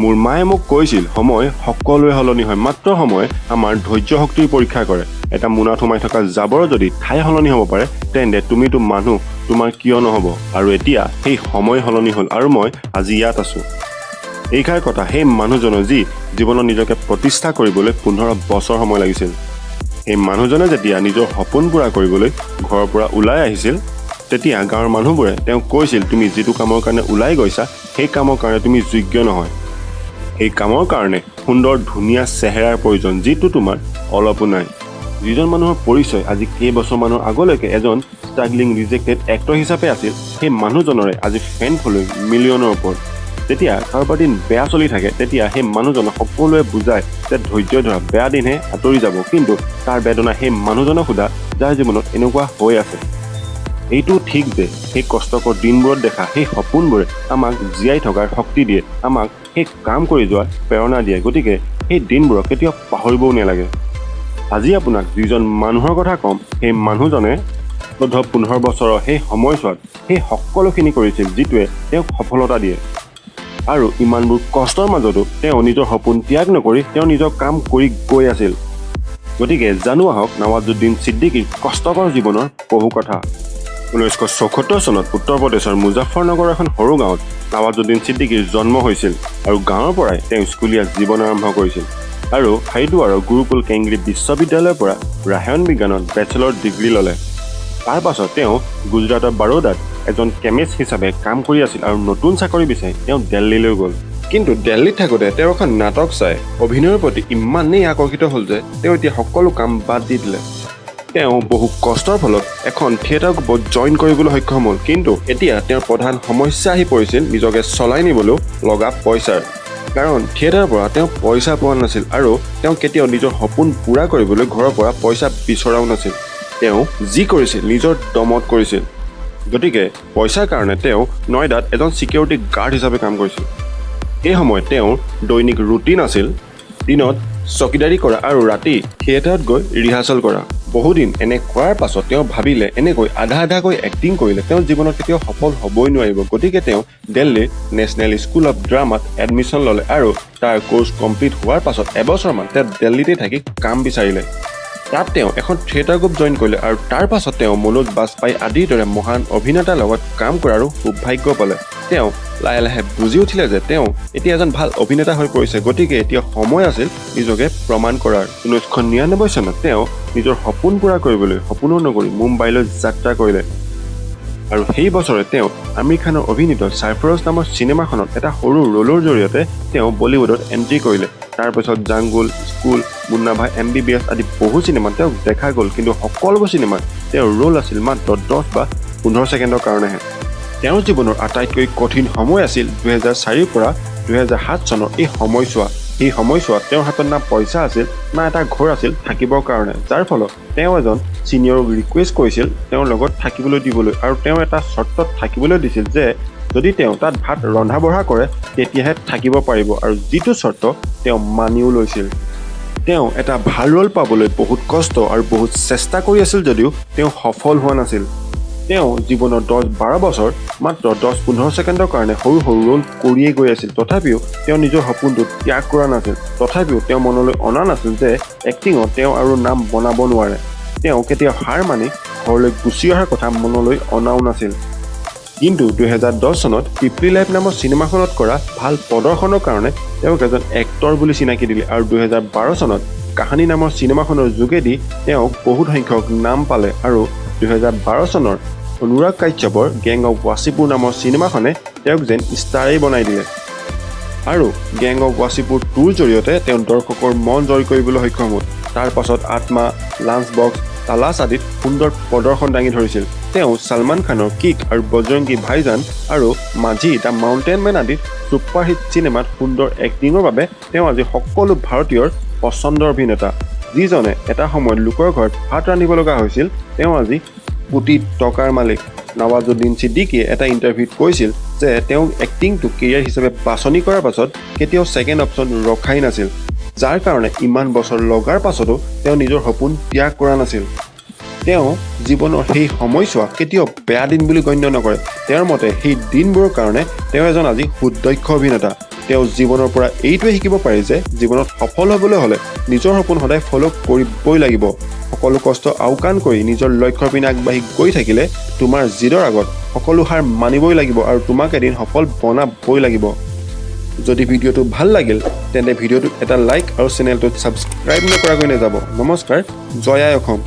মোৰ মায়ে মোক কৈছিল সময় সকলোৱে সলনি হয়, মাত্ৰ সময় আমাৰ ধৈৰ্য শক্তিৰ পৰীক্ষা কৰে। এটা মোনাত সোমাই থকা জাবৰ যদি ঠাই সলনি হ'ব পাৰে, তেন্তে তুমিতো মানুহ, তোমাৰ কিয় নহ'ব? আৰু এতিয়া সেই সময় সলনি হ'ল আৰু মই আজি ইয়াত আছোঁ। এইষাৰ কথা সেই মানুহজনৰ যি জীৱনত নিজকে প্ৰতিষ্ঠা কৰিবলৈ 15 বছৰ সময় লাগিছিল। সেই মানুহজনে যেতিয়া নিজৰ সপোন পূৰা কৰিবলৈ ঘৰৰ পৰা ওলাই আহিছিল, তেতিয়া গাঁৱৰ মানুহবোৰে তেওঁক কৈছিল, তুমি যিটো কামৰ কাৰণে ওলাই গৈছা, সেই কামৰ কাৰণে তুমি যোগ্য নহয়। সেই কামৰ কাৰণে সুন্দৰ ধুনীয়া চেহেৰাৰ প্ৰয়োজন, যিটো তোমাৰ অলপো নাই। যিজন মানুহৰ পৰিচয় আজি কেইবছৰমানৰ আগলৈকে এজন ষ্ট্ৰাগলিং ৰিজেক্টেড এক্টৰ হিচাপে আছিল, সেই মানুহজনৰে আজি ফেন ফলোইং মিলিয়নৰ ওপৰত। যেতিয়া কাৰোবাৰ দিন বেয়া চলি থাকে, তেতিয়া সেই মানুহজনক সকলোৱে বুজায় যে ধৈৰ্য ধৰা, বেয়া দিনহে আঁতৰি যাব। কিন্তু তাৰ বেদনা সেই মানুহজনক সোধা যাৰ জীৱনত এনেকুৱা হৈ আছে। এইটো ঠিক যে সেই কষ্টকৰ দিনবোৰত দেখা সেই সপোনবোৰে আমাক জীয়াই থকাৰ শক্তি দিয়ে, আমাক সেই কাম কৰি যোৱাৰ প্ৰেৰণা দিয়ে। গতিকে সেই দিনবোৰক কেতিয়াও পাহৰিবও নালাগে। আজি আপোনাক যিজন মানুহৰ কথা ক'ম, সেই মানুহজনে 14-15 বছৰৰ সেই সময়ছোৱাত সেই সকলোখিনি কৰিছিল, যিটোৱে তেওঁক সফলতা দিয়ে। আৰু ইমানবোৰ কষ্টৰ মাজতো তেওঁ নিজৰ সপোন ত্যাগ নকৰি তেওঁ নিজৰ কাম কৰি গৈ আছিল। গতিকে জানো আহক নৱাজুদ্দিন ছিদ্দিকীৰ কষ্টকৰ জীৱনৰ বহু কথা। 1974 চনত উত্তৰ প্ৰদেশৰ মুজাফৰনগৰ এখন সৰু গাঁৱত নৱাজুদ্দিন ছিদ্দিকীৰ জন্ম হৈছিল আৰু গাঁৱৰ পৰাই তেওঁ স্কুলীয়া জীৱন আৰম্ভ কৰিছিল। আৰু হাৰিদ্বাৰৰ গুৰুকুল কেন্দ্ৰীয় বিশ্ববিদ্যালয়ৰ পৰা ৰসায়ন বিজ্ঞানত বেচেলৰ ডিগ্ৰী ল'লে। তাৰ পাছত তেওঁ গুজৰাটৰ বাৰোদাত এজন কেমিষ্ট হিচাপে কাম কৰি আছিল আৰু নতুন চাকৰি বিচাৰি তেওঁ দিল্লীলৈ গ'ল। কিন্তু দিল্লীত থাকোঁতে তেওঁ এখন নাটক চাই অভিনয়ৰ প্ৰতি ইমানেই আকৰ্ষিত হ'ল যে তেওঁ এতিয়া সকলো কাম বাদ দি দিলে। তেওঁ বহু কষ্টৰ ফলত এখন থিয়েটাৰ গ্ৰুপত জইন কৰিবলৈ সক্ষম হ'ল। কিন্তু এতিয়া তেওঁৰ প্ৰধান সমস্যা আহি পৰিছিল নিজকে চলাই নিবলৈও লগা পইচাৰ। কাৰণ থিয়েটাৰৰ পৰা তেওঁ পইচা পোৱা নাছিল আৰু তেওঁ কেতিয়াও নিজৰ সপোন পূৰা কৰিবলৈ ঘৰৰ পৰা পইচা বিচৰাও নাছিল। তেওঁ যি কৰিছিল নিজৰ দমত কৰিছিল। গতিকে পইচাৰ কাৰণে তেওঁ নয়দাত এজন ছিকিউৰিটি গাৰ্ড হিচাপে কাম কৰিছিল। এই সময়ত তেওঁৰ দৈনিক ৰুটিন আছিল দিনত চকীদাৰী কৰা আৰু ৰাতি থিয়েটাৰত গৈ ৰিহাৰ্চেল কৰা। বহুদিন এনে কৰাৰ পাছত তেওঁ ভাবিলে এনেকৈ আধাকৈ এক্টিং কৰিলে তেওঁ জীৱনত কেতিয়াও সফল হ'বই নোৱাৰিব। গতিকে তেওঁ দিল্লীৰ নেশ্যনেল স্কুল অফ ড্ৰামাত এডমিশ্যন ল'লে আৰু তাৰ কোৰ্চ কমপ্লিট হোৱাৰ পাছত এবছৰমান তেওঁ দিল্লীতে থাকি কাম বিচাৰিলে। তাত তেওঁ এখন থিয়েটাৰ গ্ৰুপ জইন কৰিলে আৰু তাৰ পাছত তেওঁ মনোজ বাজপাই আদিৰ দৰে মহান অভিনেতাৰ লগত কাম কৰাৰো সৌভাগ্য পালে। তেওঁ লাহে লাহে বুজি উঠিলে যে তেওঁ এতিয়া এজন ভাল অভিনেতা হৈ পৰিছে। গতিকে এতিয়া সময় আছিল নিজকে প্ৰমাণ কৰাৰ। 1999 চনত তেওঁ নিজৰ সপোন পূৰা কৰিবলৈ সপোনো নকৰি মুম্বাইলৈ যাত্ৰা কৰিলে। আৰু সেই বছৰে তেওঁ আমিৰ খানৰ অভিনীত চাৰফৰাজ নামৰ চিনেমাখনত এটা সৰু ৰোলৰ জৰিয়তে তেওঁ বলীউডত এণ্ট্ৰি কৰিলে। তাৰপিছত জাংগুল, স্কুল, মুন্না ভাই, MBBS আদি বহু চিনেমাত তেওঁক দেখা গ'ল। কিন্তু সকলোবোৰ চিনেমাত তেওঁৰ ৰোল আছিল মাত্ৰ 10 বা 15 ছেকেণ্ডৰ কাৰণেহে। তেওঁৰ জীৱনৰ আটাইতকৈ কঠিন সময় আছিল 2004 পৰা 2007 চনৰ এই সময়ছোৱা। এই সময়ছোৱাত তেওঁৰ হাতত না পইচা আছিল না এটা ঘৰ আছিল থাকিবৰ কাৰণে, যাৰ ফলত তেওঁ এজন ছিনিয়ৰক ৰিকুৱেষ্ট কৰিছিল তেওঁৰ লগত থাকিবলৈ দিবলৈ। আৰু তেওঁ এটা চৰ্তত থাকিবলৈ দিছিল যে যদি তেওঁ তাত ভাত ৰন্ধা বঢ়া কৰে তেতিয়াহে থাকিব পাৰিব, আৰু যিটো চৰ্ত তেওঁ মানিও লৈছিল। তেওঁ এটা ভাল ৰোল পাবলৈ বহুত কষ্ট আৰু বহুত চেষ্টা কৰি আছিল যদিও তেওঁ সফল হোৱা নাছিল। তেওঁ জীৱনৰ 10-12 বছৰ মাত্ৰ 10-15 ছেকেণ্ডৰ কাৰণে সৰু সৰু ৰোল কৰিয়েই গৈ আছিল। তথাপিও তেওঁ নিজৰ সপোনটো ত্যাগ কৰা নাছিল। তথাপিও তেওঁ মনলৈ অনা নাছিল যে এক্টিঙত তেওঁ আৰু নাম বনাব নোৱাৰে। তেওঁ কেতিয়াও হাৰ মানি ঘৰলৈ গুচি অহাৰ কথা মনলৈ অনাও নাছিল। কিন্তু 2010 চনত পিপলি লাইফ নামৰ চিনেমাখনত কৰা ভাল প্ৰদৰ্শনৰ কাৰণে তেওঁক এজন এক্টৰ বুলি চিনাকি দিলে। আৰু 2012 চনত কাহানী নামৰ চিনেমাখনৰ যোগেদি তেওঁক বহুত সংখ্যক নাম পালে। আৰু 2012 চনৰ অনুৰাগ কাশ্যপৰ গেং অফ ৱাচিপুৰ নামৰ চিনেমাখনে তেওঁক যেন ষ্টাৰেই বনাই দিলে। আৰু গেং অফ ৱাচিপুৰ 2ৰ জৰিয়তে তেওঁ দৰ্শকৰ মন জয় কৰিবলৈ সক্ষম হ'ল। তাৰ পাছত আত্মা, লাঞ্চ বক্স, তালাছ আদিত সুন্দৰ প্ৰদৰ্শন দাঙি ধৰিছিল। তেওঁ ছলমান খানৰ কিক আৰু বজৰংগী ভাইজান আৰু মাঝি দ্য মাউণ্টেইন মেন আদিত ছুপাৰহিট চিনেমাত সুন্দৰ এক্টিঙৰ বাবে তেওঁ আজি সকলো ভাৰতীয়ৰ পচন্দৰ অভিনেতা। যিজনে এটা সময়ত লোকৰ ঘৰত ভাত ৰান্ধিব লগা হৈছিল, তেওঁ আজি কোটি টকাৰ মালিক। নৱাজুদ্দিন ছিদ্দিকীয়ে এটা ইণ্টাৰভিউত কৈছিল যে তেওঁ এক্টিংটো কেৰিয়াৰ হিচাপে বাছনি কৰাৰ পাছত কেতিয়াও ছেকেণ্ড অপশ্যন ৰখাই নাছিল, যাৰ কাৰণে ইমান বছৰ লগাৰ পাছতো তেওঁ নিজৰ সপোন ত্যাগ কৰা নাছিল। তেওঁ জীৱনৰ সেই সময়ছোৱা কেতিয়াও বেয়া দিন বুলি গণ্য নকৰে। তেওঁৰ মতে সেই দিনবোৰৰ কাৰণে তেওঁ এজন আজি সুদক্ষ অভিনেতা। তেওঁ জীৱনৰ পৰা এইটোৱে শিকিব পাৰে যে জীৱনত সফল হ'বলৈ হ'লে নিজৰ সপোন সদায় ফ'ল' কৰিবই লাগিব। সকলো কষ্ট আওকাণ কৰি নিজৰ লক্ষ্যৰ পিনে আগবাঢ়ি গৈ থাকিলে তোমাৰ জিদৰ আগত সকলো হাৰ মানিবই লাগিব আৰু তোমাক এদিন সফল বনাবই লাগিব। যদি ভিডিঅ'টো ভাল লাগিল তেন্তে ভিডিঅ'টোত এটা লাইক আৰু চেনেলটোত ছাবস্ক্ৰাইব নকৰাকৈ নাযাব। নমস্কাৰ, জয় আই অসম।